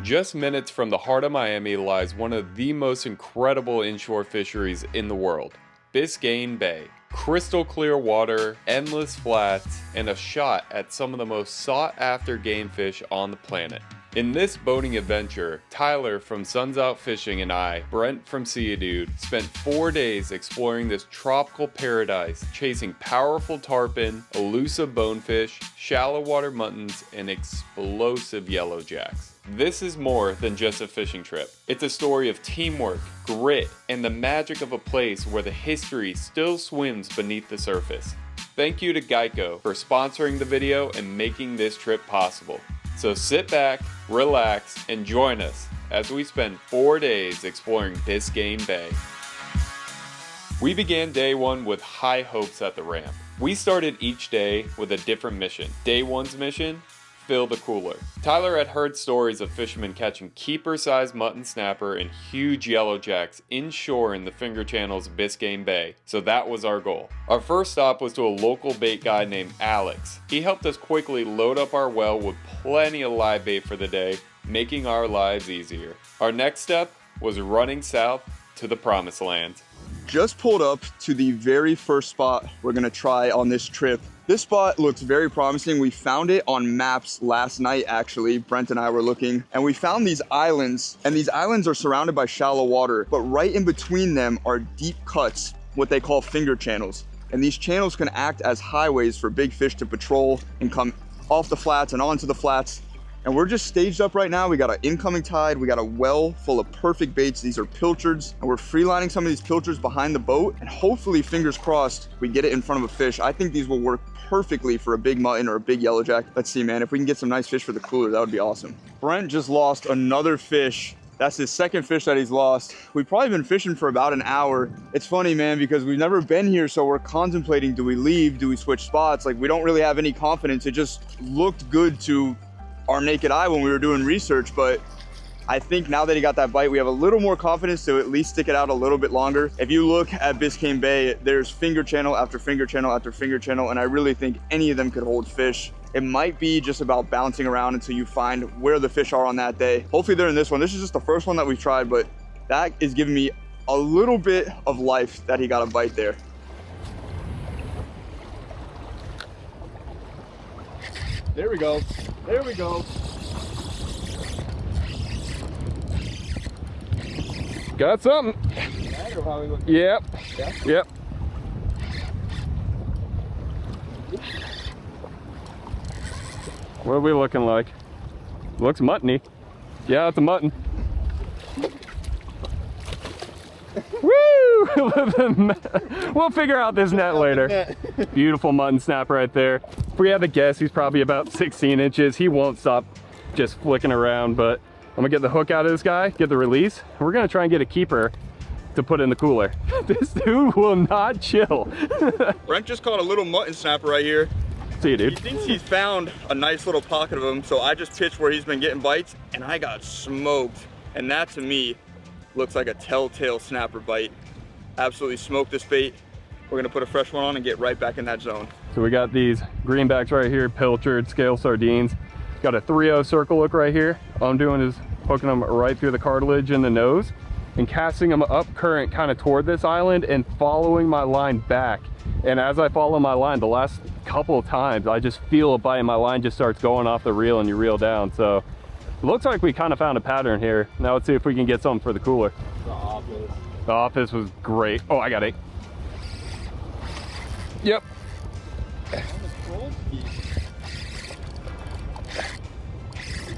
Just minutes from the heart of Miami lies one of the most incredible inshore fisheries in the world, Biscayne Bay. Crystal clear water, endless flats, and a shot at some of the most sought after game fish on the planet. In this boating adventure, Tyler from Suns Out Fishing and I, Brent from Sea Dude, spent 4 days exploring this tropical paradise, chasing powerful tarpon, elusive bonefish, shallow water muttons, and explosive yellowjacks. This is more than just a fishing trip. It's a story of teamwork, grit, and the magic of a place where the history still swims beneath the surface. Thank you to Geico for sponsoring the video and making this trip possible. So sit back, relax, and join us as we spend 4 days exploring Biscayne Bay. We began day one with high hopes at the ramp. We started each day with a different mission. Day one's mission: fill the cooler. Tyler had heard stories of fishermen catching keeper-sized mutton snapper and huge yellowjacks inshore in the finger channels of Biscayne Bay, so that was our goal. Our first stop was to a local bait guy named Alex. He helped us quickly load up our well with plenty of live bait for the day, making our lives easier. Our next step was running south to the promised land. Just pulled up to the very first spot we're gonna try on this trip. This spot looks very promising. We found it on maps last night, actually. Brent and I were looking, and we found these islands, and these islands are surrounded by shallow water, but right in between them are deep cuts, what they call finger channels. And these channels can act as highways for big fish to patrol and come off the flats and onto the flats. And we're just staged up right now. We got an incoming tide. We got a well full of perfect baits. These are pilchards, and we're freelining some of these pilchards behind the boat. And hopefully, fingers crossed, we get it in front of a fish. I think these will work perfectly for a big mutton or a big yellowjack. Let's see, man. If we can get some nice fish for the cooler, that would be awesome. Brent just lost another fish. That's his second fish that he's lost. We've probably been fishing for about an hour. It's funny, man, because we've never been here, so we're contemplating, do we leave? Do we switch spots? Like, we don't really have any confidence. It just looked good to our naked eye when we were doing research, but I think now that he got that bite, we have a little more confidence to at least stick it out a little bit longer. If you look at Biscayne Bay, there's finger channel after finger channel after finger channel, and I really think any of them could hold fish. It might be just about bouncing around until you find where the fish are on that day. Hopefully they're in this one. This is just the first one that we've tried, but that is giving me a little bit of life that he got a bite there. There we go. There we go. Got something. Yep. Yeah? Yep. What are we looking like? Looks muttony. Yeah, it's a mutton. Woo! We'll figure out this net later. Beautiful mutton snap right there. If we had to guess, he's probably about 16 inches. He won't stop just flicking around, but I'm gonna get the hook out of this guy, get the release. We're gonna try and get a keeper to put in the cooler. This dude will not chill. Brent just caught a little mutton snapper right here. See you, dude. He thinks he's found a nice little pocket of them, so I just pitched where he's been getting bites, and I got smoked. And that, to me, looks like a telltale snapper bite. Absolutely smoked this bait. We're gonna put a fresh one on and get right back in that zone. So we got these greenbacks right here, pilchard, scale sardines. Got a 3-0 circle hook right here. All I'm doing is hooking them right through the cartilage in the nose and casting them up current kind of toward this island and following my line back. And as I follow my line, the last couple of times, I just feel a bite and my line just starts going off the reel and you reel down. So it looks like we kind of found a pattern here. Now let's see if we can get something for the cooler. The office was great. Oh, I got it. Yep.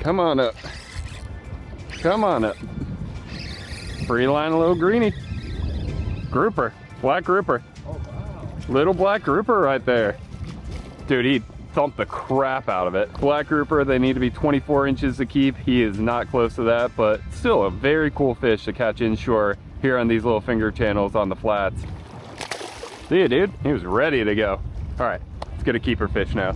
Come on up. Come on up. Free line, a little greenie. Grouper. Black grouper. Oh, wow. Little black grouper right there. Dude, he thumped the crap out of it. Black grouper, they need to be 24 inches to keep. He is not close to that, but still a very cool fish to catch inshore here on these little finger channels on the flats. See ya, dude. He was ready to go. All right, let's get a keeper fish now.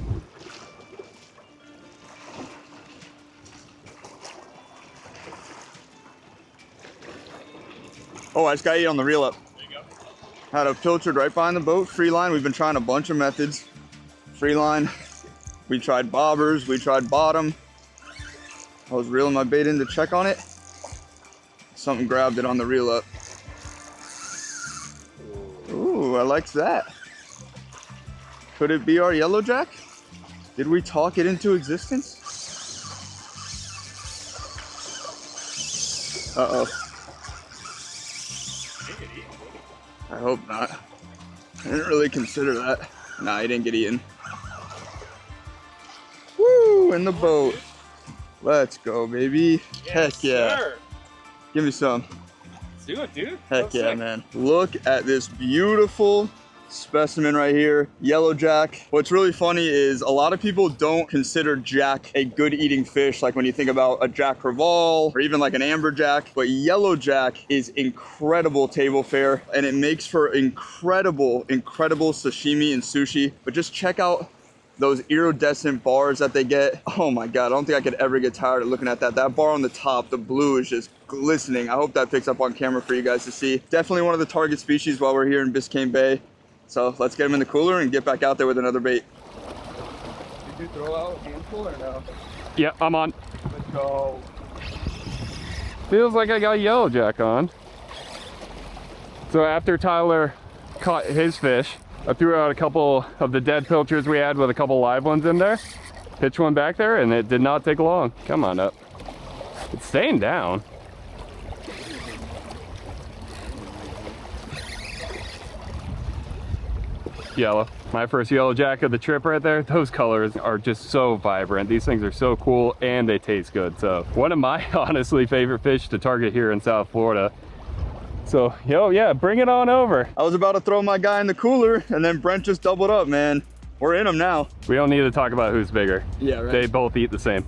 Oh, I just got you on the reel up. There you go. Had a pilchard right behind the boat, free line. We've been trying a bunch of methods. Free line. We tried bobbers, we tried bottom. I was reeling my bait in to check on it. Something grabbed it on the reel up. Ooh, I like that. Could it be our yellowjack? Did we talk it into existence? Uh-oh. I hope not. I didn't really consider that. Nah, he didn't get eaten. Woo, in the boat. Let's go, baby. Yes, heck yeah. Sir. Give me some. Let's do it, dude. Heck yeah, man. Look at this beautiful specimen right here, yellowjack. What's really funny is a lot of people don't consider jack a good eating fish, like when you think about a jack crevalle or even like an amberjack, but yellowjack is incredible table fare and it makes for incredible sashimi and sushi. But just check out those iridescent bars that they get. Oh my God, I don't think I could ever get tired of looking at that. That bar on the top, the blue is just glistening. I hope that picks up on camera for you guys to see. Definitely one of the target species while we're here in Biscayne Bay. So let's get them in the cooler and get back out there with another bait. Did you throw out a handful or no? Yeah, I'm on. Let's go. Feels like I got yellowjack on. So after Tyler caught his fish, I threw out a couple of the dead pilchers we had with a couple live ones in there. Pitched one back there and it did not take long. Come on up. It's staying down. Yellow. My first yellowjack of the trip right there. Those colors are just so vibrant. These things are so cool and they taste good. So one of my honestly favorite fish to target here in South Florida. So, yeah, bring it on over. I was about to throw my guy in the cooler and then Brent just doubled up, man. We're in them now. We don't need to talk about who's bigger. Yeah, right. They both eat the same.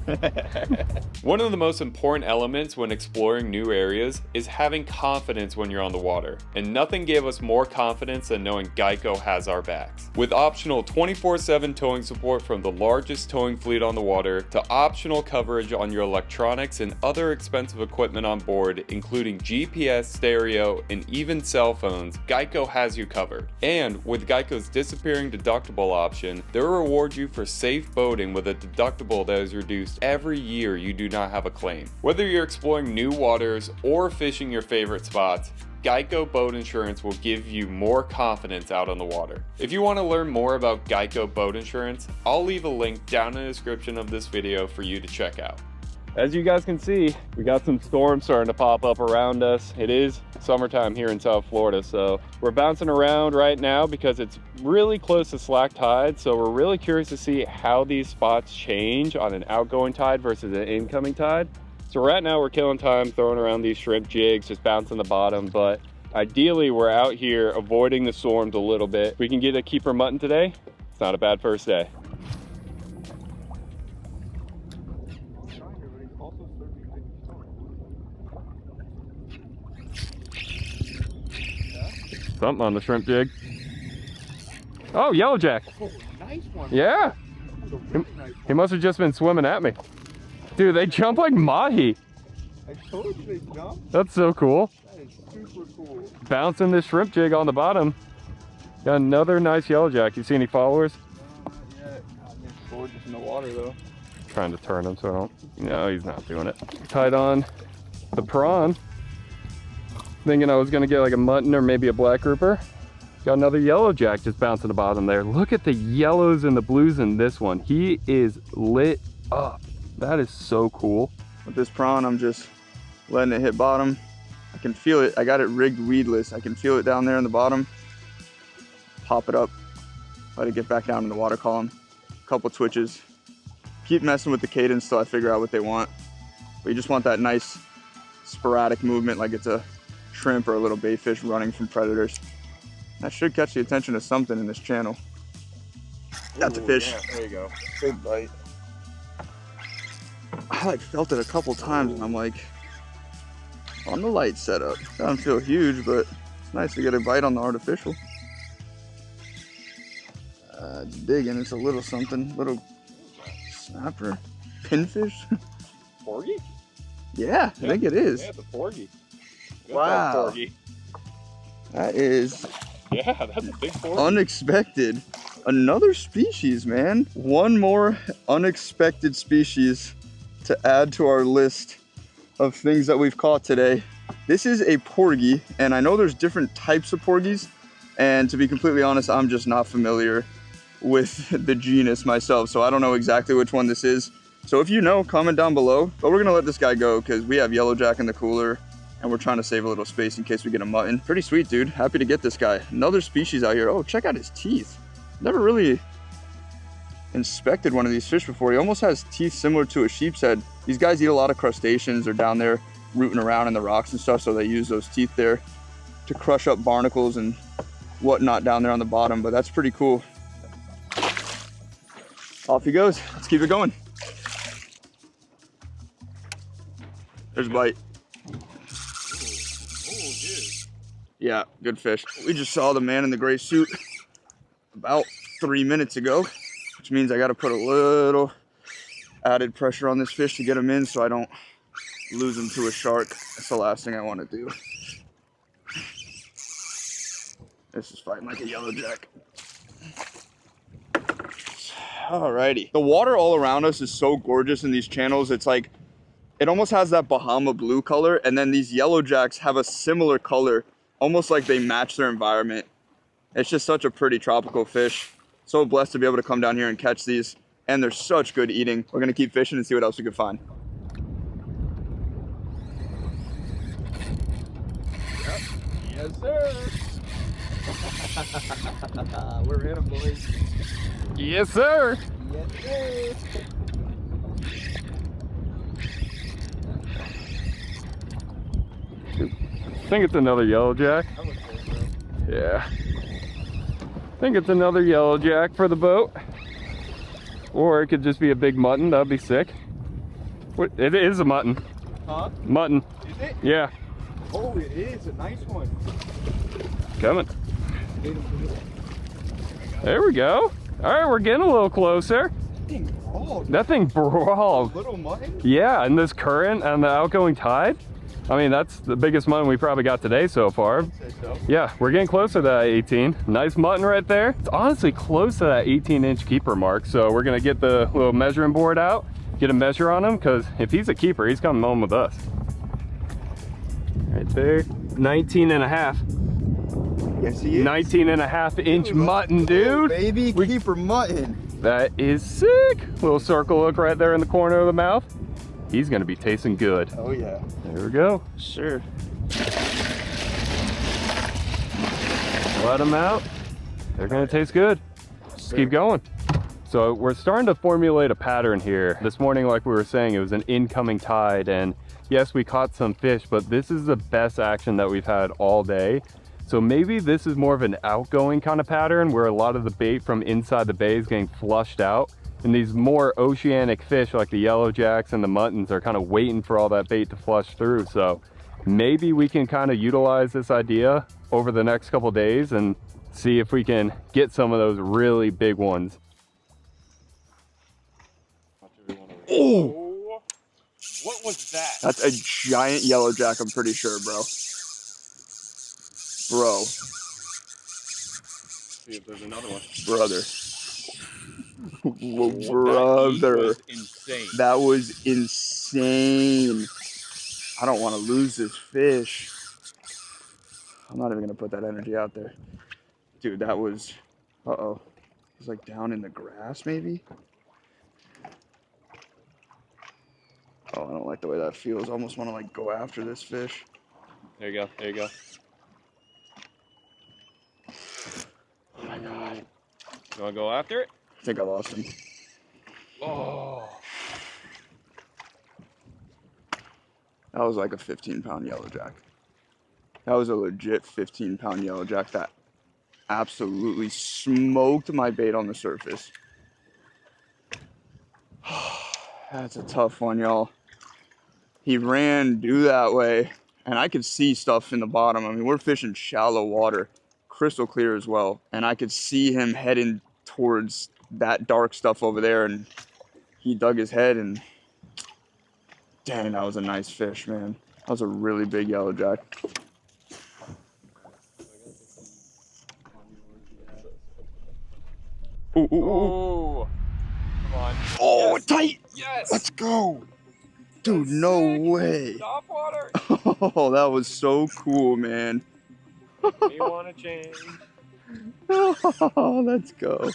One of the most important elements when exploring new areas is having confidence when you're on the water. And nothing gave us more confidence than knowing Geico has our backs. With optional 24/7 towing support from the largest towing fleet on the water to optional coverage on your electronics and other expensive equipment on board, including GPS, stereo, and even cell phones, Geico has you covered. And with Geico's disappearing deductible option, they'll reward you for safe boating with a deductible that is reduced every year you do not have a claim. Whether you're exploring new waters or fishing your favorite spots, Geico Boat Insurance will give you more confidence out on the water. If you want to learn more about Geico Boat Insurance, I'll leave a link down in the description of this video for you to check out. As you guys can see, we got some storms starting to pop up around us. It is summertime here in South Florida, so we're bouncing around right now because it's really close to slack tide. So we're really curious to see how these spots change on an outgoing tide versus an incoming tide. So right now we're killing time throwing around these shrimp jigs, just bouncing the bottom, but ideally we're out here avoiding the storms a little bit. If we can get a keeper mutton today, it's not a bad first day. Something on the shrimp jig. Oh, yellowjack. Oh, nice one. Yeah. He must have just been swimming at me. Dude, they jump like mahi. I told you they jump. That's so cool. That is super cool. Bouncing this shrimp jig on the bottom. Got another nice yellowjack. You see any followers? Not yet. They're gorgeous in the water though. Trying to turn him so I don't. No, he's not doing it. Tied on the prawn. Thinking I was gonna get like a mutton or maybe a black grouper. Got another yellowjack just bouncing the bottom there. Look at the yellows and the blues in this one. He is lit up. That is so cool. With this prawn, I'm just letting it hit bottom. I can feel it. I got it rigged weedless. I can feel it down there in the bottom. Pop it up. Let it get back down in the water column. Couple twitches. Keep messing with the cadence till I figure out what they want. But you just want that nice sporadic movement like it's a shrimp or a little bayfish running from predators. That should catch the attention of something in this channel. That's a fish. Yeah, there you go. Big bite. I like felt it a couple times and I'm like, on the light setup. Doesn't feel huge, but it's nice to get a bite on the artificial. It's big and it's a little something, little snapper, pinfish. Porgy? Yeah, I think it is. Yeah, it's a porgy. Good Wow. porgy. That is Yeah, that's a big porgy. unexpected. Another species, man. One more unexpected species to add to our list of things that we've caught today. This is a porgy, and I know there's different types of porgies, and to be completely honest, I'm just not familiar with the genus myself, so I don't know exactly which one this is. So if you know, comment down below. But we're gonna let this guy go because we have yellowjack in the cooler and we're trying to save a little space in case we get a mutton. Pretty sweet, dude. Happy to get this guy. Another species out here. Oh, check out his teeth. Never really inspected one of these fish before. He almost has teeth similar to a sheep's head. These guys eat a lot of crustaceans. They're down there rooting around in the rocks and stuff, so they use those teeth there to crush up barnacles and whatnot down there on the bottom, but that's pretty cool. Off he goes. Let's keep it going. There's a bite. Yeah, good fish. We just saw the man in the gray suit about 3 minutes ago, which means I got to put a little added pressure on this fish to get him in so I don't lose him to a shark. That's the last thing I want to do. This is fighting like a yellowjack. Alrighty. The water all around us is so gorgeous in these channels. It's like, it almost has that Bahama blue color, and then these yellowjacks have a similar color, almost like they match their environment. It's just such a pretty tropical fish. So blessed to be able to come down here and catch these, and they're such good eating. We're gonna keep fishing and see what else we can find. Yep. Yes, sir. We're in them, boys. Yes, sir. Yes, sir. I think it's another yellowjack. I would say so. Yeah. I think it's another yellowjack for the boat. Or it could just be a big mutton. That'd be sick. What? It is a mutton. Huh? Mutton. Is it? Yeah. Oh, it is a nice one. Coming. There we go. All right, we're getting a little closer. That thing brawled. Little mutton? Yeah, and this current and the outgoing tide. I mean, that's the biggest mutton we probably got today so far. I'd say so. Yeah, we're getting closer to that 18. Nice mutton right there. It's honestly close to that 18-inch keeper mark. So we're gonna get the little measuring board out, get a measure on him, because if he's a keeper, he's coming home with us. Right there, 19 and a half. Yes, he is. 19 and a half inch mutton, dude. Baby keeper mutton. That is sick. Little circle look right there in the corner of the mouth. He's gonna be tasting good. Oh yeah. There we go. Sure. Let them out. They're gonna taste good. Just keep going. So we're starting to formulate a pattern here. This morning, like we were saying, it was an incoming tide, and yes, we caught some fish, but this is the best action that we've had all day. So maybe this is more of an outgoing kind of pattern where a lot of the bait from inside the bay is getting flushed out, and these more oceanic fish like the yellowjacks and the muttons are kind of waiting for all that bait to flush through. So maybe we can kind of utilize this idea over the next couple days and see if we can get some of those really big ones. Oh! What was that? That's a giant yellowjack, I'm pretty sure, bro. Bro. See if there's another one. Brother. Brother. That was insane. I don't want to lose this fish. I'm not even going to put that energy out there. Dude, that was... Uh-oh. It was like down in the grass, maybe? Oh, I don't like the way that feels. I almost want to like go after this fish. There you go. There you go. Oh my God. You want to go after it? I think I lost him. Oh. That was like a 15-pound yellowjack. That was a legit 15-pound yellowjack that absolutely smoked my bait on the surface. That's a tough one, y'all. He ran due that way, and I could see stuff in the bottom. I mean, we're fishing shallow water, crystal clear as well, and I could see him heading towards that dark stuff over there, and he dug his head, and dang, that was a nice fish, man. That was a really big yellowjack. Ooh, ooh, ooh. Oh, come on. Oh, Yes. tight. Yes. Let's go. Dude, no way. Topwater. Oh, that was so cool, man. You want to change? Oh, let's go.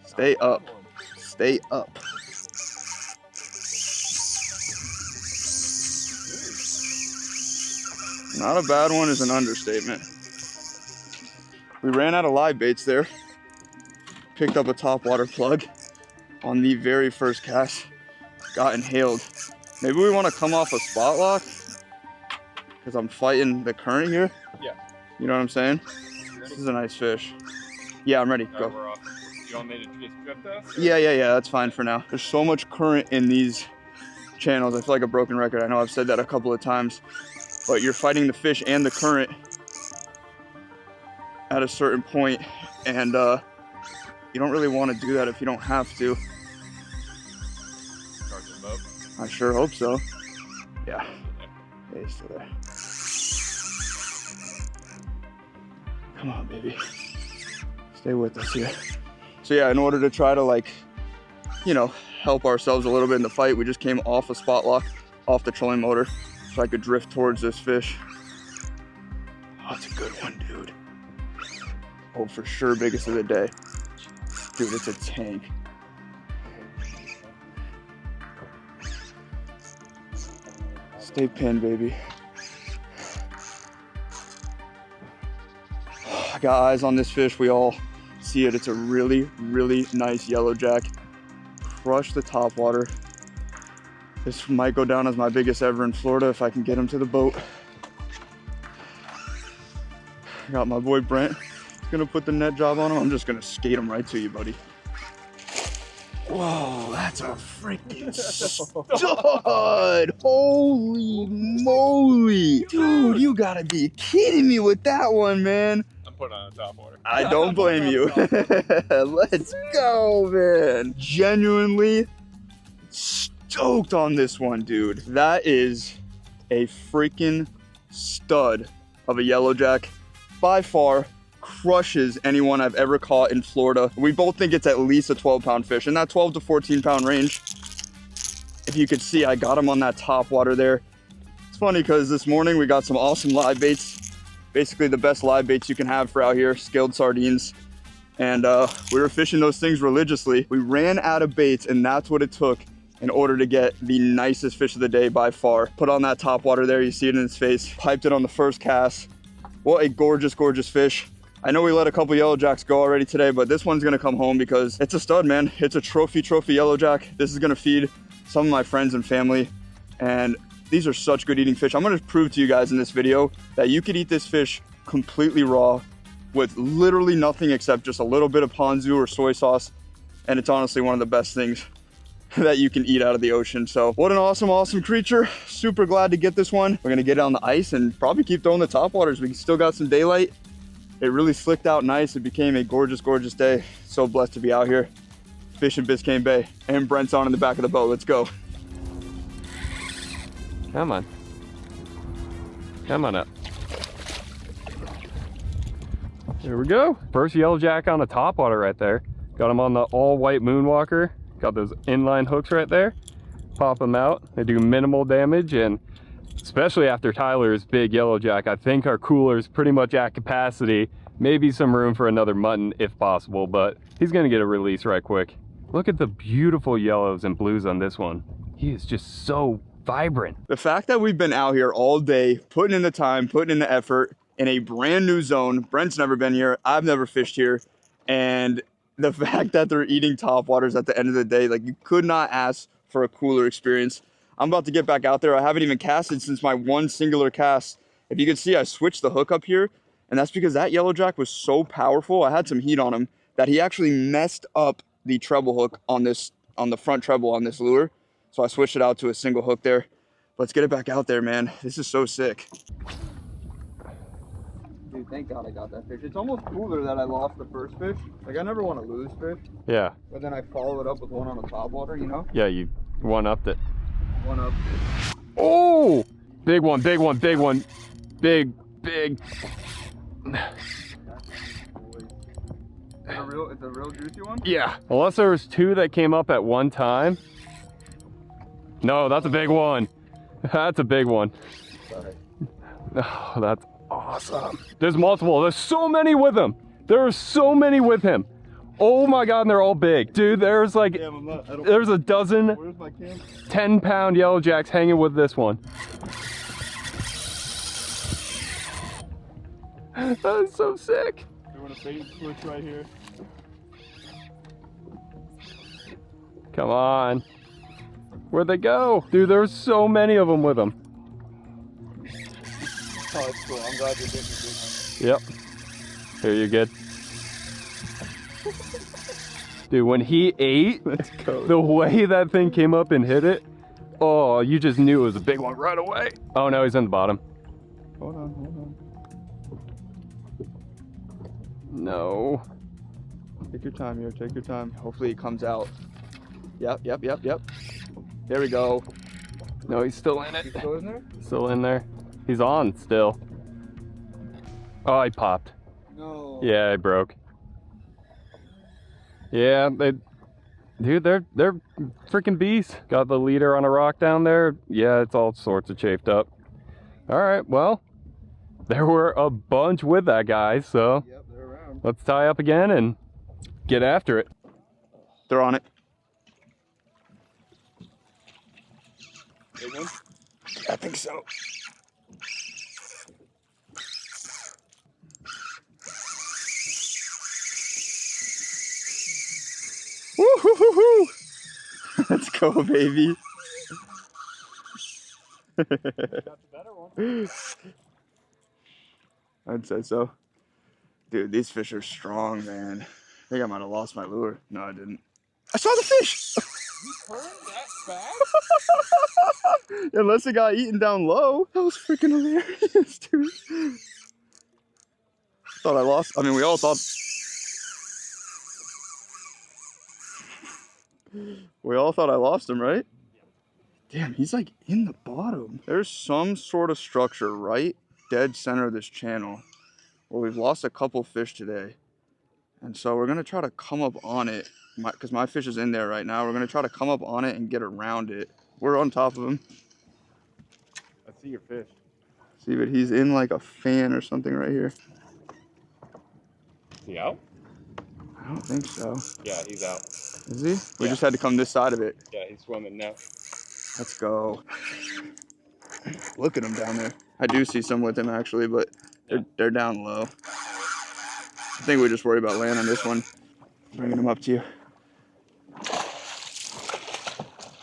Stay up. Stay up. Not a bad one is an understatement. We ran out of live baits there. Picked up a topwater plug on the very first cast. Got inhaled. Maybe we want to come off a spot lock because I'm fighting the current here. Yeah. You know what I'm saying? This is a nice fish. Yeah, I'm ready. Go. We're off. You want me to just drift us? Yeah. That's fine for now. There's so much current in these channels. I feel like a broken record. I know I've said that a couple of times, but you're fighting the fish and the current at a certain point, and you don't really want to do that if you don't have to. I sure hope so. Yeah. Yeah, he's still there. Come on, baby. Stay with us here. So yeah, in order to try to, like, you know, help ourselves a little bit in the fight, we just came off a spot lock, off the trolling motor, so I could drift towards this fish. Oh, it's a good one, dude. Oh, for sure, biggest of the day. Dude, it's a tank. Stay pinned, baby. I got eyes on this fish. We all see it. It's a really, really nice yellow jack. Crush the topwater. This might go down as my biggest ever in Florida if I can get him to the boat. I got my boy Brent. He's gonna put the net job on him. I'm just gonna skate him right to you, buddy. Whoa, that's a freaking stud! Holy moly! Dude, you gotta be kidding me with that one, man. I'm putting on a topwater. I don't blame you. Let's go, man. Genuinely stoked on this one, dude. That is a freaking stud of a yellow jack. By far, crushes anyone I've ever caught in Florida. We both think it's at least a 12-pound fish, in that 12 to 14-pound range. If you could see, I got him on that topwater there. It's funny because this morning we got some awesome live baits, basically the best live baits you can have for out here, scaled sardines. And we were fishing those things religiously. We ran out of baits, and that's what it took in order to get the nicest fish of the day by far. Put on that topwater there, you see it in his face. Piped it on the first cast. What a gorgeous, gorgeous fish. I know we let a couple yellow jacks go already today, but this one's gonna come home because it's a stud, man. It's a trophy yellow jack. This is gonna feed some of my friends and family, and these are such good eating fish. I'm gonna prove to you guys in this video that you could eat this fish completely raw with literally nothing except just a little bit of ponzu or soy sauce, and it's honestly one of the best things that you can eat out of the ocean. So what an awesome, awesome creature. Super glad to get this one. We're gonna get it on the ice and probably keep throwing the topwaters. We still got some daylight. It really slicked out nice. It became a gorgeous, gorgeous day. So blessed to be out here fishing Biscayne Bay. And Brent's on in the back of the boat. Let's go. Come on. Come on up. There we go. First yellow jack on the topwater right there. Got him on the all white moonwalker. Got those inline hooks right there. Pop them out. They do minimal damage, and especially after Tyler's big yellow jack, I think our cooler's pretty much at capacity. Maybe some room for another mutton if possible, but he's gonna get a release right quick. Look at the beautiful yellows and blues on this one. He is just so vibrant. The fact that we've been out here all day, putting in the time, putting in the effort, in a brand new zone. Brent's never been here. I've never fished here. And the fact that they're eating topwaters at the end of the day, like, you could not ask for a cooler experience. I'm about to get back out there. I haven't even casted since my one singular cast. If you can see, I switched the hook up here, and that's because that yellow jack was so powerful. I had some heat on him that he actually messed up the treble hook on the front treble on this lure. So I switched it out to a single hook there. Let's get it back out there, man. This is so sick. Dude, thank God I got that fish. It's almost cooler that I lost the first fish. Like, I never want to lose fish. Yeah. But then I follow it up with one on the topwater, you know? Yeah, you one-upped it. One up it. Oh! Big one, big one, big one. Big, big. Gonna it's a real juicy one? Yeah, unless there was 2 that came up at one time. No, that's a big one. That's a big one. Sorry. Oh, that's awesome. There's multiple. There's so many with him. There are so many with him. Oh my God, and they're all big. Dude, there's like, there's a dozen 10-pound yellow jacks hanging with this one. That is so sick. Doing a bait switch right here. Come on. Where'd they go? Dude, there's so many of them with them. Oh, that's cool. I'm glad you're getting a big one. Yep. Here, you're good. Dude, when he ate, the way that thing came up and hit it, oh, you just knew it was a big one right away. Oh no, he's in the bottom. Hold on. No. Take your time here, take your time. Hopefully he comes out. Yep. There we go. No, he's still in it. He's still in there? Still in there. He's on still. Oh, he popped. No. Yeah, he broke. Yeah, dude, they're freaking beasts. Got the leader on a rock down there. Yeah, it's all sorts of chafed up. All right, well, there were a bunch with that guy, so Yep, they're around. Let's tie up again and get after it. They're on it. Big one? I think so. Woo-hoo-hoo-hoo! Let's go, baby. Got the better one. I'd say so. Dude, these fish are strong, man. I think I might have lost my lure. No, I didn't. I saw the fish! You turned that fast? Unless it got eaten down low. That was freaking hilarious, dude. Thought I lost. I mean, we all thought. We all thought I lost him, right? Damn, he's like in the bottom. There's some sort of structure right dead center of this channel where we've lost a couple fish today. And so we're gonna try to come up on it because my fish is in there right now. We're gonna try to come up on it and get around it. We're on top of him. I see your fish. See, but he's in like a fan or something right here. Is he out? I don't think so. Yeah, he's out. Is he? We just had to come this side of it. Yeah, he's swimming now. Let's go. Look at him down there. I do see some with him actually, but they're down low. I think we just worry about landing this one. Bringing him up to you.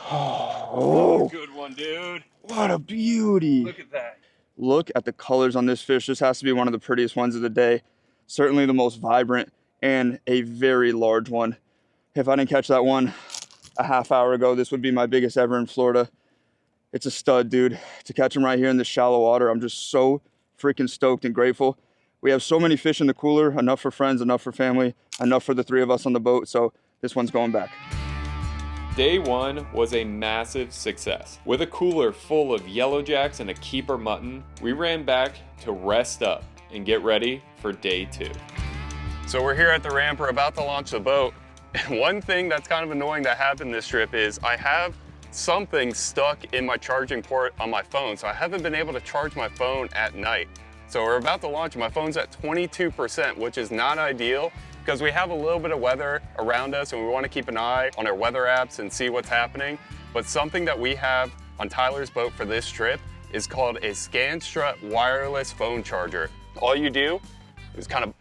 Oh, Good one, dude. what a beauty. Look at that. Look at the colors on this fish. This has to be one of the prettiest ones of the day. Certainly the most vibrant and a very large one. If I didn't catch that one a half hour ago, this would be my biggest ever in Florida. It's a stud, dude. To catch him right here in this shallow water, I'm just so freaking stoked and grateful. We have so many fish in the cooler, enough for friends, enough for family, enough for the 3 of us on the boat, so this one's going back. Day 1 was a massive success. With a cooler full of yellow jacks and a keeper mutton, we ran back to rest up and get ready for day 2. So we're here at the ramp, we're about to launch the boat. One thing that's kind of annoying that happened this trip is I have something stuck in my charging port on my phone, so I haven't been able to charge my phone at night. So we're about to launch, my phone's at 22%, which is not ideal because we have a little bit of weather around us and we want to keep an eye on our weather apps and see what's happening. But something that we have on Tyler's boat for this trip is called a Scanstrut wireless phone charger. All you do is kind of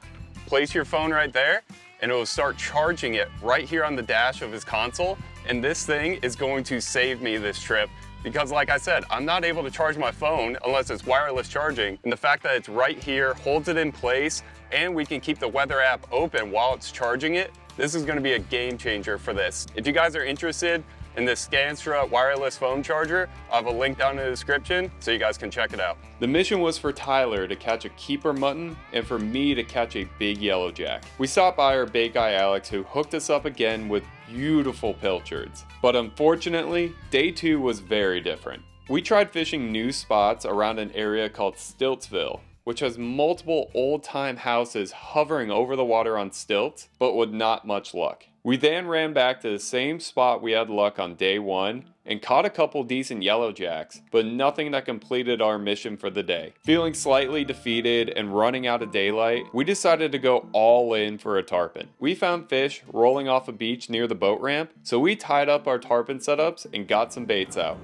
place your phone right there and it will start charging it right here on the dash of his console. And this thing is going to save me this trip because like I said, I'm not able to charge my phone unless it's wireless charging. And the fact that it's right here holds it in place and we can keep the weather app open while it's charging it. This is gonna be a game changer for this. If you guys are interested in this Scanstrut wireless phone charger, I have a link down in the description so you guys can check it out. The mission was for Tyler to catch a keeper mutton and for me to catch a big yellow jack. We stopped by our bait guy Alex who hooked us up again with beautiful pilchards. But unfortunately, day 2 was very different. We tried fishing new spots around an area called Stiltsville. which has multiple old-time houses hovering over the water on stilts, but with not much luck. We then ran back to the same spot we had luck on day 1 and caught a couple decent yellowjacks, but nothing that completed our mission for the day. Feeling slightly defeated and running out of daylight, we decided to go all in for a tarpon. We found fish rolling off a beach near the boat ramp, so we tied up our tarpon setups and got some baits out.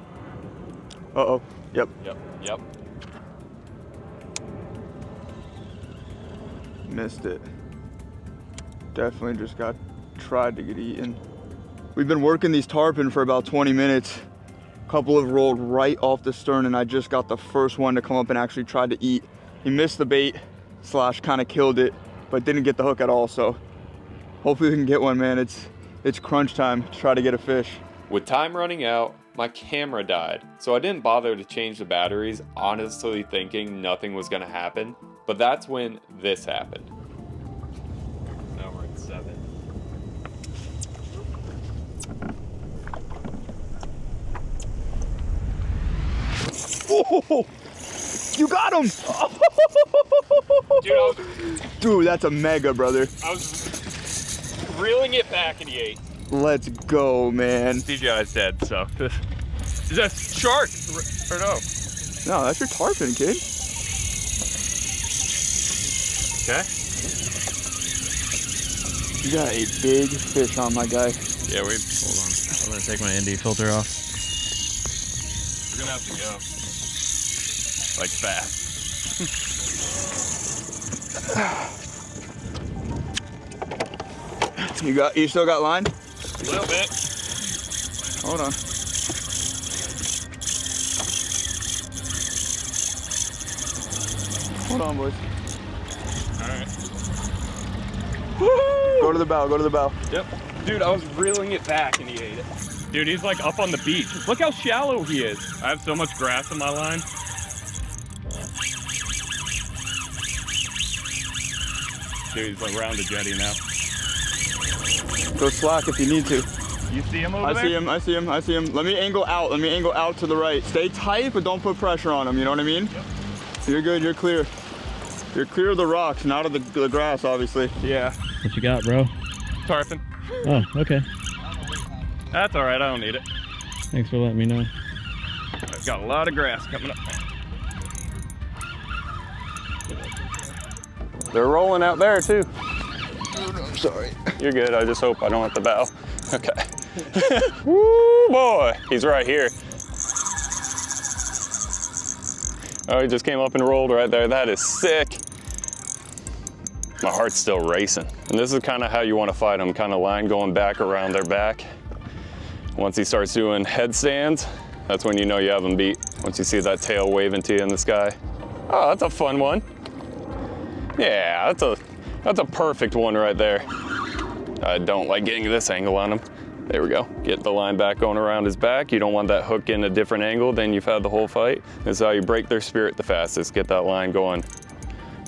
Uh-oh. Yep. Yep. Missed it. Definitely just tried to get eaten. We've been working these tarpon for about 20 minutes. A couple have rolled right off the stern, and I just got the first one to come up and actually tried to eat. He missed the bait / kind of killed it, but didn't get the hook at all. So hopefully we can get one, man. It's crunch time to try to get a fish. With time running out, my camera died, so I didn't bother to change the batteries, honestly thinking nothing was gonna happen. But that's when this happened. Now we're at 7. Oh, you got him! Dude, that's a mega, brother. I was reeling it back and he ate. Let's go, man. DJI's dead, so. Is that shark or no? No, that's your tarpon, kid. Okay. You got a big fish on, my guy. Yeah, hold on. I'm gonna take my ND filter off. We're gonna have to go. Like fast. You still got line? A little bit. Hold on. Hold on, boys. Alright. Go to the bow, go to the bow. Yep. Dude, I was reeling it back and he ate it. Dude, he's like up on the beach. Look how shallow he is. I have so much grass in my line. Dude, he's like around the jetty now. Go slack if you need to. You see him over there? I see him. Let me angle out to the right. Stay tight, but don't put pressure on him, you know what I mean? Yep. You're good, you're clear. You're clear of the rocks, not of the grass, obviously. Yeah. What you got, bro? Tarpon. Oh, okay. That's all right, I don't need it. Thanks for letting me know. I've got a lot of grass coming up. They're rolling out there too. I'm sorry. You're good, I just hope I don't hit the bow. Okay. Woo, boy, he's right here. Oh, he just came up and rolled right there. That is sick. My heart's still racing. And this is kind of how you want to fight him, kind of line going back around their back. Once he starts doing headstands, that's when you know you have him beat. Once you see that tail waving to you in the sky. Oh, that's a fun one. Yeah, that's a perfect one right there. I don't like getting this angle on him. There we go. Get the line back going around his back. You don't want that hook in a different angle than you've had the whole fight. This is how you break their spirit the fastest. Get that line going,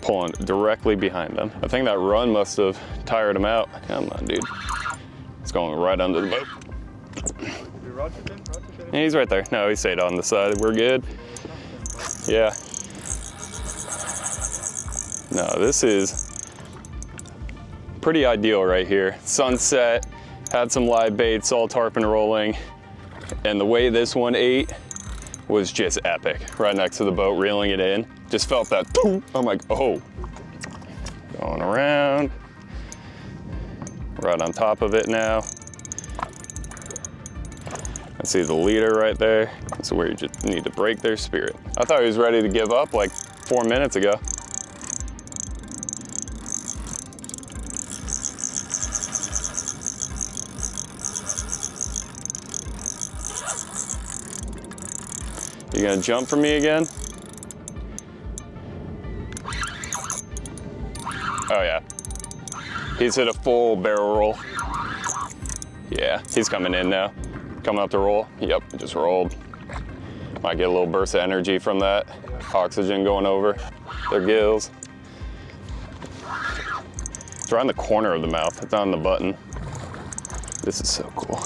pulling directly behind them. I think that run must have tired him out. Come on, dude. It's going right under the boat. Yeah, he's right there. No, he stayed on the side. We're good. Yeah. No, this is pretty ideal right here. Sunset, had some live baits, all tarpon rolling, and the way this one ate was just epic. Right next to the boat, reeling it in. Just felt that, I'm like, oh. Going around, right on top of it now. I see the leader right there. That's where you just need to break their spirit. I thought he was ready to give up like 4 minutes ago. You gonna jump for me again? Oh yeah. He's hit a full barrel roll. Yeah, he's coming in now. Coming up the roll. Yep, just rolled. Might get a little burst of energy from that. Oxygen going over their gills. It's right in the corner of the mouth. It's on the button. This is so cool.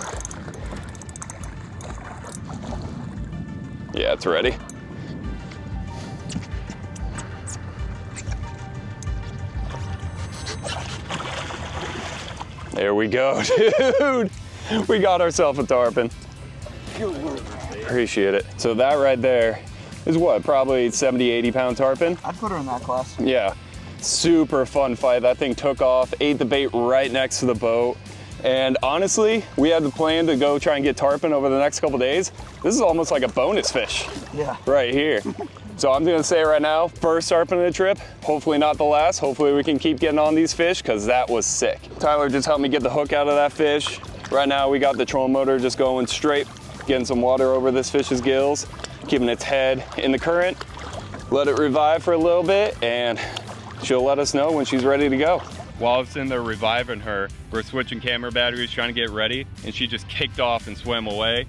Yeah, it's ready. There we go, dude. We got ourselves a tarpon. Appreciate it. So that right there is what, probably 70, 80 pound tarpon? I'd put her in that class. Yeah, super fun fight. That thing took off, ate the bait right next to the boat. And honestly, we had the plan to go try and get tarpon over the next couple days. This is almost like a bonus fish. Yeah. Right here. So I'm gonna say right now, first tarpon of the trip, hopefully not the last. Hopefully we can keep getting on these fish because that was sick. Tyler just helped me get the hook out of that fish. Right now we got the trolling motor just going straight, getting some water over this fish's gills, keeping its head in the current. Let it revive for a little bit and she'll let us know when she's ready to go. While I was in there reviving her, we're switching camera batteries, trying to get ready, and she just kicked off and swam away.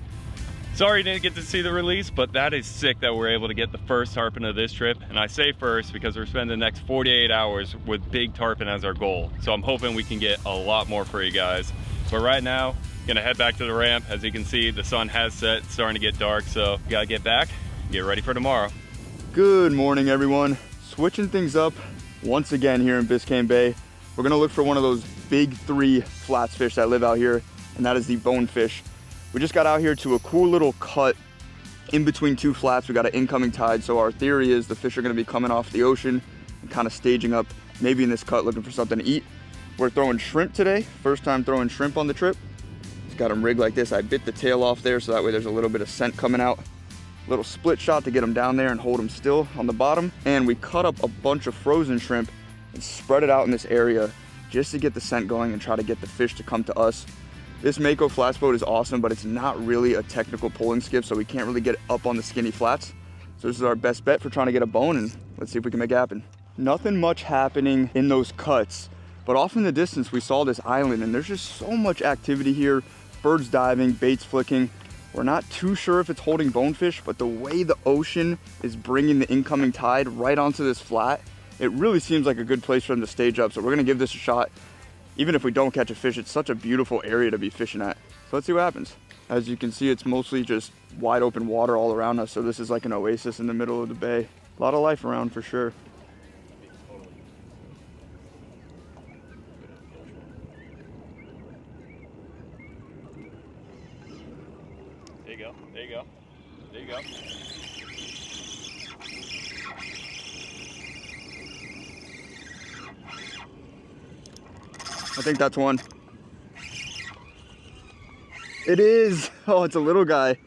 Sorry you didn't get to see the release, but that is sick that we're able to get the first tarpon of this trip. And I say first because we're spending the next 48 hours with big tarpon as our goal. So I'm hoping we can get a lot more for you guys. But right now, gonna head back to the ramp. As you can see, the sun has set, it's starting to get dark, so gotta get back, get ready for tomorrow. Good morning, everyone. Switching things up once again here in Biscayne Bay. We're gonna look for one of those big 3 flats fish that live out here, and that is the bonefish. We just got out here to a cool little cut in between 2 flats. We got an incoming tide, so our theory is the fish are gonna be coming off the ocean and kind of staging up, maybe in this cut, looking for something to eat. We're throwing shrimp today. First time throwing shrimp on the trip. Just got them rigged like this. I bit the tail off there, so that way there's a little bit of scent coming out. Little split shot to get them down there and hold them still on the bottom. And we cut up a bunch of frozen shrimp and spread it out in this area just to get the scent going and try to get the fish to come to us. This Mako flats boat is awesome, but it's not really a technical pulling skiff, so we can't really get up on the skinny flats. So this is our best bet for trying to get a bone, and let's see if we can make it happen. Nothing much happening in those cuts, but off in the distance we saw this island, and there's just so much activity here. Birds diving, baits flicking. We're not too sure if it's holding bonefish, but the way the ocean is bringing the incoming tide right onto this flat, it really seems like a good place for them to stage up. So we're gonna give this a shot. Even if we don't catch a fish, it's such a beautiful area to be fishing at. So let's see what happens. As you can see, it's mostly just wide open water all around us. So this is like an oasis in the middle of the bay. A lot of life around for sure. There you go, there you go, there you go. I think that's one. It is. Oh, it's a little guy.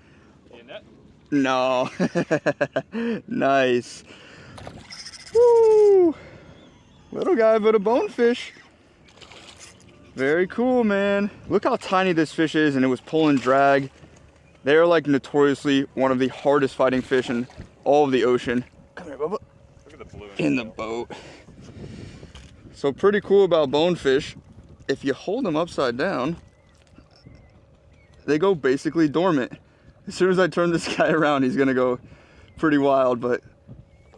In that? No. Nice. Woo! Little guy, but a bonefish. Very cool, man. Look how tiny this fish is, and it was pulling drag. They're like notoriously one of the hardest fighting fish in all of the ocean. Come here, Bubba. Look at the blue In the boat. So pretty cool about bonefish. If you hold them upside down, they go basically dormant. As soon as I turn this guy around, he's gonna go pretty wild, but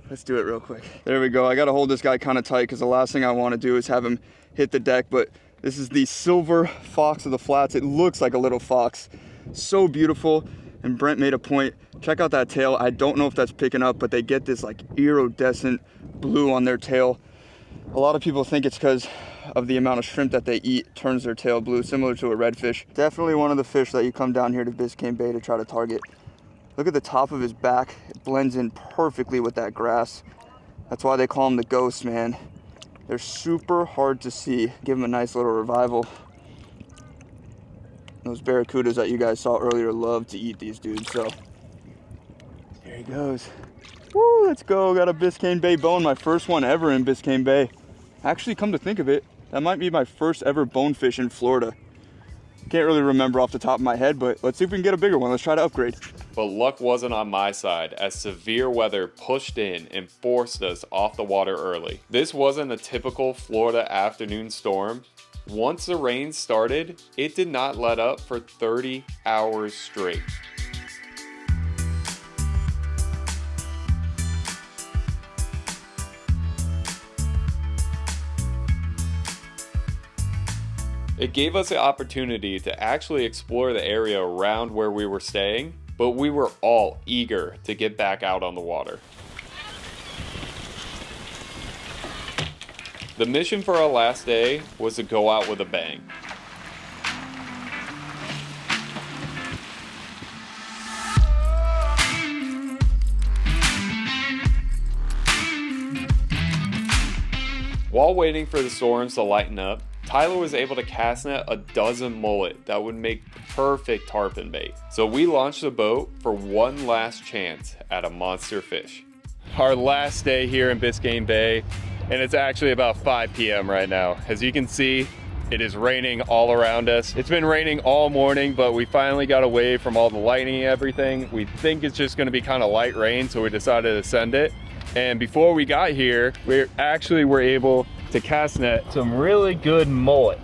let's do it real quick. There we go. I gotta hold this guy kind of tight because the last thing I want to do is have him hit the deck, but this is the silver fox of the flats. It looks like a little fox. So beautiful. And Brent made a point. Check out that tail. I don't know if that's picking up, but they get this like iridescent blue on their tail. A lot of people think it's because of the amount of shrimp that they eat turns their tail blue, similar to a redfish. Definitely one of the fish that you come down here to Biscayne Bay to try to target. Look at the top of his back. It blends in perfectly with that grass. That's why they call them the ghosts, man. They're super hard to see. Give them a nice little revival. Those barracudas that you guys saw earlier love to eat these dudes, so there he goes. Woo, let's go. Got a Biscayne Bay bone, my first one ever in Biscayne Bay. Actually, come to think of it, that might be my first ever bonefish in Florida. Can't really remember off the top of my head, but let's see if we can get a bigger one. Let's try to upgrade. But luck wasn't on my side as severe weather pushed in and forced us off the water early. This wasn't a typical Florida afternoon storm. Once the rain started, it did not let up for 30 hours straight. It gave us the opportunity to actually explore the area around where we were staying, but we were all eager to get back out on the water. The mission for our last day was to go out with a bang. While waiting for the storms to lighten up, Tyler was able to cast net a dozen mullet that would make perfect tarpon bait. So we launched the boat for one last chance at a monster fish. Our last day here in Biscayne Bay, and it's actually about 5 p.m. right now. As you can see, it is raining all around us. It's been raining all morning, but we finally got away from all the lightning and everything. We think it's just gonna be kind of light rain, so we decided to send it. And before we got here, we actually were able to cast net some really good mullet.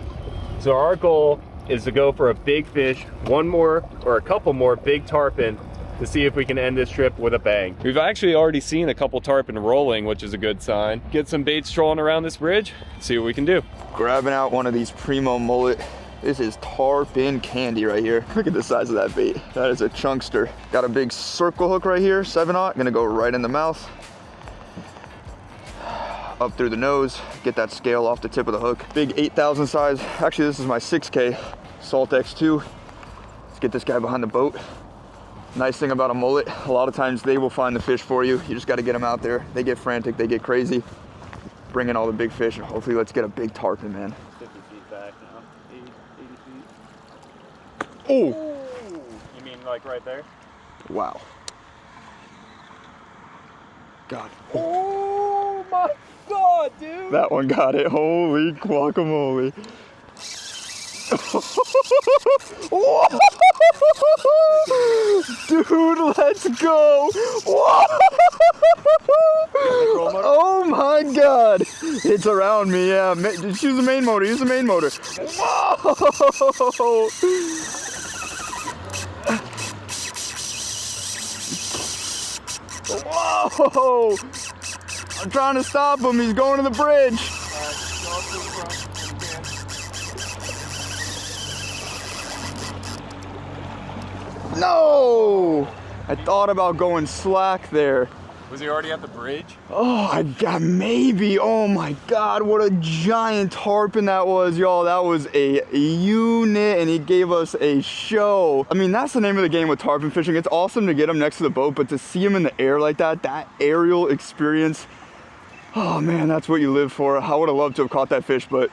So our goal is to go for a big fish, one more or a couple more big tarpon to see if we can end this trip with a bang. We've actually already seen a couple tarpon rolling, which is a good sign. Get some bait strolling around this bridge, see what we can do. Grabbing out one of these primo mullet. This is tarpon candy right here. Look at the size of that bait. That is a chunkster. Got a big circle hook right here, 7/0, gonna go right in the mouth. Up through the nose, get that scale off the tip of the hook. Big 8,000 size. Actually, this is my 6K Salt X2. Let's get this guy behind the boat. Nice thing about a mullet, a lot of times they will find the fish for you. You just got to get them out there. They get frantic, they get crazy. Bring in all the big fish. Hopefully, let's get a big tarpon, man. 50 feet back now, 80 feet. Oh! You mean like right there? Wow. God. Oh my God, dude! That one got it. Holy guacamole. Dude, let's go. Oh my God. It's around me, yeah. Just use the main motor, use the main motor. Whoa. Whoa. I'm trying to stop him. He's going to the bridge. No! I thought about going slack there. Was he already at the bridge? Oh, I got maybe. Oh my God, what a giant tarpon that was, y'all. That was a unit, and he gave us a show. I mean, that's the name of the game with tarpon fishing. It's awesome to get them next to the boat, but to see them in the air like that, that aerial experience, oh man, that's what you live for. I would have loved to have caught that fish, but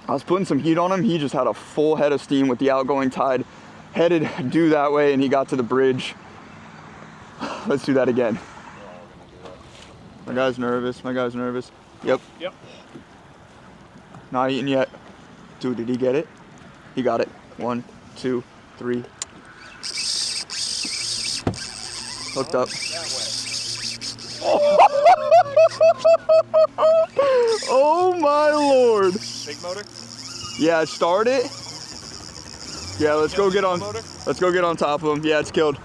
I was putting some heat on him. He just had a full head of steam with the outgoing tide, headed due that way, and he got to the bridge. Let's do that again. My guy's nervous, my guy's nervous. Yep. Yep. Not eating yet. Dude, did he get it? He got it. 1, 2, 3. Hooked up. Oh my Lord. Big motor? Yeah, start it. Yeah, let's go get on. Let's go get on top of him. Yeah, it's killed.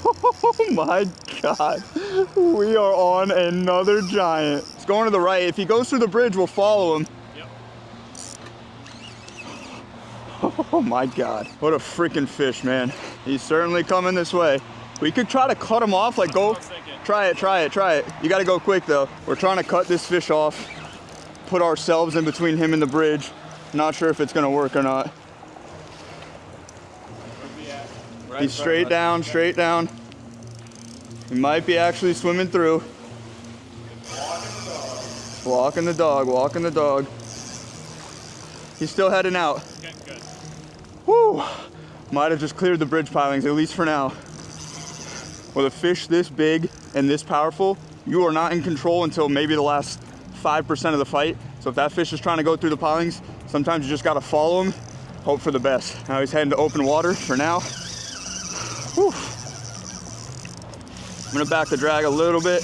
Oh my God. We are on another giant. It's going to the right. If he goes through the bridge, we'll follow him. Yep. Oh my God. What a freaking fish, man. He's certainly coming this way. We could try to cut him off, like go. Try it, try it, try it. You got to go quick though. We're trying to cut this fish off, put ourselves in between him and the bridge. Not sure if it's going to work or not. He's straight down, straight down. He might be actually swimming through. Walking the dog, walking the dog. He's still heading out. Getting good. Woo! Might have just cleared the bridge pilings, at least for now. With a fish this big and this powerful, you are not in control until maybe the last 5% of the fight. So if that fish is trying to go through the pilings, sometimes you just gotta follow him, hope for the best. Now he's heading to open water for now. Whew. I'm gonna back the drag a little bit.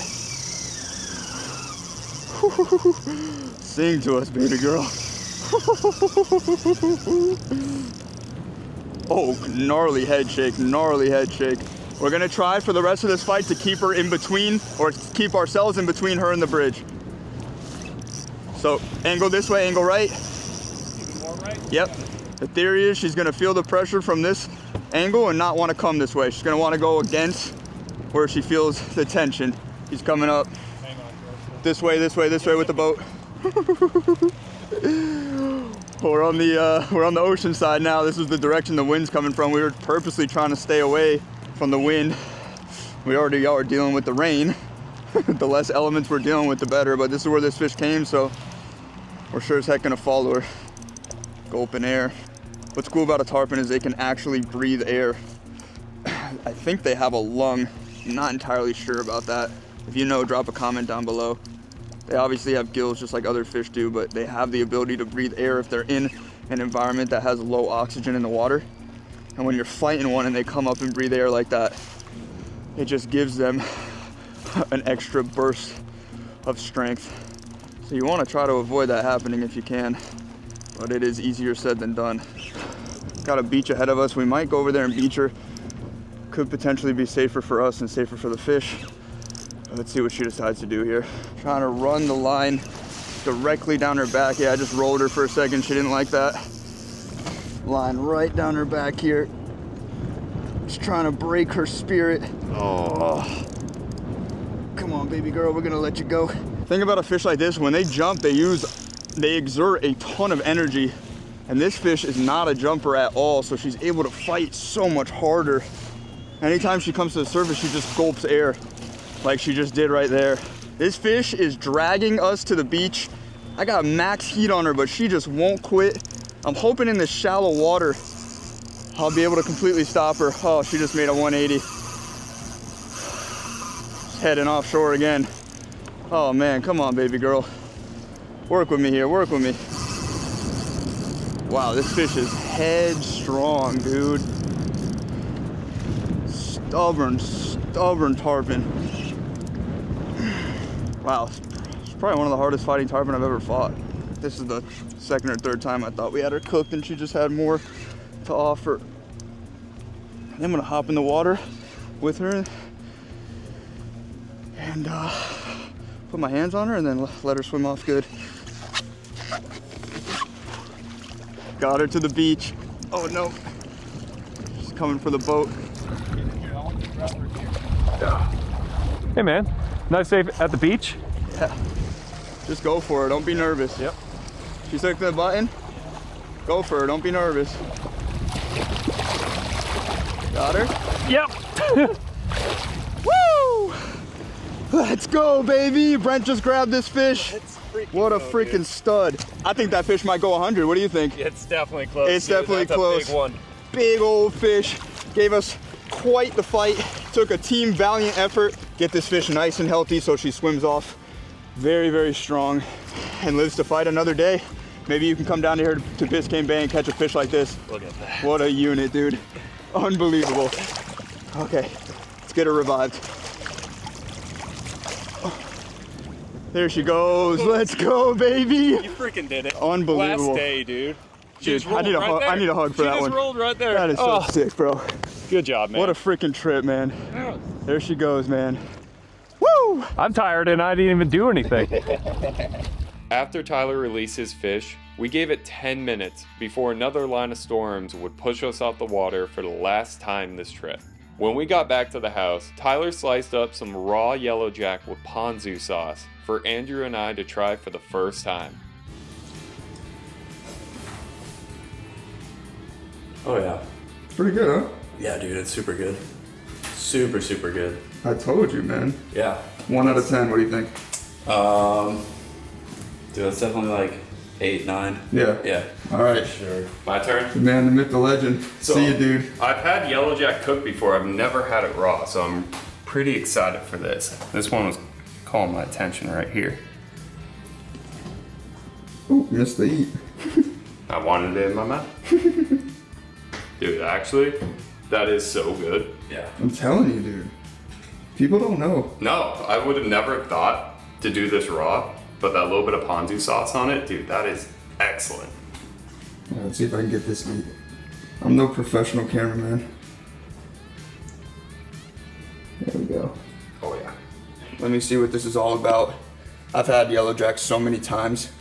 Sing to us, baby girl. Oh, gnarly head shake, gnarly head shake. We're gonna try for the rest of this fight to keep her in between, or keep ourselves in between her and the bridge. So, angle this way, angle right. Even more right? Yep. The theory is she's gonna feel the pressure from this angle and not wanna come this way. She's gonna wanna go against where she feels the tension. He's coming up. Hang on, This way, this way, this way with the boat. We're on the ocean side now. This is the direction the wind's coming from. We were purposely trying to stay away from the wind. We already are dealing with the rain. The less elements we're dealing with, the better. But this is where this fish came, so we're sure as heck gonna follow her. Go open air. What's cool about a tarpon is they can actually breathe air. I think they have a lung. I'm not entirely sure about that. If you know, drop a comment down below. They obviously have gills just like other fish do, but they have the ability to breathe air if they're in an environment that has low oxygen in the water. And when you're fighting one and they come up and breathe air like that, it just gives them an extra burst of strength. So you want to try to avoid that happening if you can, but it is easier said than done. Got a beach ahead of us. We might go over there and beach her. Could potentially be safer for us and safer for the fish. Let's see what she decides to do here. Trying to run the line directly down her back. Yeah, I just rolled her for a second. She didn't like that. Line right down her back here. Just trying to break her spirit. Oh. Come on, baby girl, we're gonna let you go. Think about a fish like this, when they jump, they exert a ton of energy. And this fish is not a jumper at all, so she's able to fight so much harder. Anytime she comes to the surface, she just gulps air, like she just did right there. This fish is dragging us to the beach. I got max heat on her, but she just won't quit. I'm hoping in this shallow water, I'll be able to completely stop her. Oh, she just made a 180. Heading offshore again. Oh man, come on, baby girl. Work with me here, work with me. Wow, this fish is headstrong, dude. Stubborn tarpon. Wow, it's probably one of the hardest fighting tarpon I've ever fought. This is the second or third time I thought we had her cooked and she just had more to offer. I'm gonna hop in the water with her and put my hands on her and then let her swim off good. Got her to the beach. Oh no, she's coming for the boat. Hey man, nice day at the beach. Yeah, just go for it, don't be nervous. Yep. She took the button, go for it, don't be nervous. Got her? Yep. Woo! Let's go, baby. Brent just grabbed this fish. What a freaking stud. I think that fish might go 100. What do you think? It's definitely close. It's definitely That's close. A big one. Big old fish. Gave us quite the fight. Took a team valiant effort. Get this fish nice and healthy so she swims off very, very strong and lives to fight another day. Maybe you can come down here to Biscayne Bay and catch a fish like this. Look at that. What a unit, dude. Unbelievable. Okay, let's get her revived. There she goes. Let's go, baby. You freaking did it. Unbelievable. Last day, dude. Dude, I need a hug for that one. She just rolled right there. That is so sick, bro. Good job, man. What a freaking trip, man. There she goes, man. Woo! I'm tired and I didn't even do anything. After Tyler released his fish, we gave it 10 minutes before another line of storms would push us off the water for the last time this trip. When we got back to the house, Tyler sliced up some raw yellow jack with ponzu sauce for Andrew and I to try for the first time. Oh yeah. It's pretty good, huh? Yeah, dude, it's super good. Super, super good. I told you, man. Yeah. 1 out of 10, what do you think? Dude, it's definitely like 8, 9. Yeah. Yeah. All right. For sure. My turn? The man, the myth, the legend. So, see you, dude. I've had yellow jack cooked before. I've never had it raw, so I'm pretty excited for this. This one was calling my attention right here. Oh, missed the eat. I wanted it in my mouth. Dude, actually, that is so good. Yeah. I'm telling you, dude. People don't know. No, I would have never thought to do this raw, but that little bit of ponzu sauce on it, dude, that is excellent. Let's see if I can get this eat. I'm no professional cameraman. There we go. Oh yeah. Let me see what this is all about. I've had yellow jack so many times.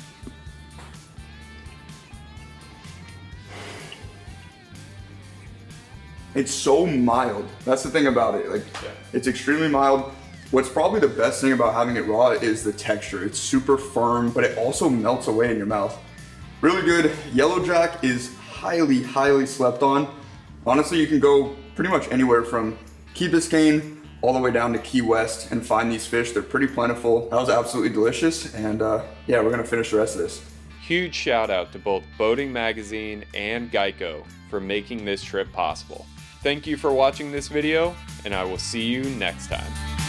It's so mild. That's the thing about it. Like, Yeah. It's extremely mild. What's probably the best thing about having it raw is the texture. It's super firm, but it also melts away in your mouth. Really good. Yellow jack is highly, highly slept on. Honestly, you can go pretty much anywhere from Key Biscayne all the way down to Key West and find these fish. They're pretty plentiful. That was absolutely delicious. And yeah, we're gonna finish the rest of this. Huge shout out to both Boating Magazine and Geico for making this trip possible. Thank you for watching this video, and I will see you next time.